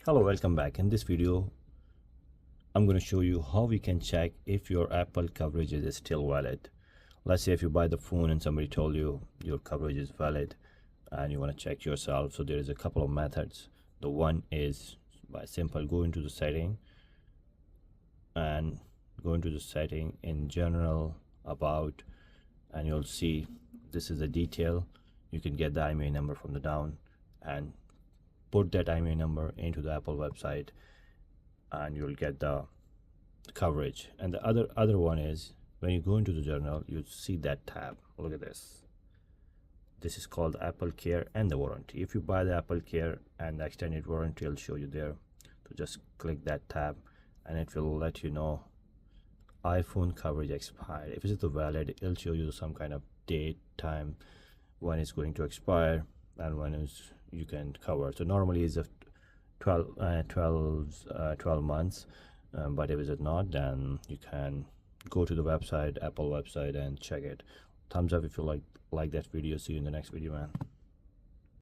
Hello, welcome back. In this video I'm going to show you how we can check if your Apple coverage is still valid. Let's say if you buy the phone and somebody told you your coverage is valid and you want to check yourself. So there is a couple of methods. The one is by simple go into the setting and go into the setting in general, about, and you'll see this is the detail. You can get the IMEI number from the down and put that IMEI number into the Apple website and you'll get the coverage. And the other one is when you go into the journal, you see that tab. Look at this. This is called Apple Care and the warranty. If you buy the Apple Care and the extended warranty, it'll show you there. So just click that tab and it will let you know iPhone coverage expired. If it's valid, it'll show you some kind of date, time, when it's going to expire and when is you can cover. So normally it's a 12 months, but if it's not, then you can go to the website, Apple website, and check it. Thumbs up if you like that video. See you in the next video, man.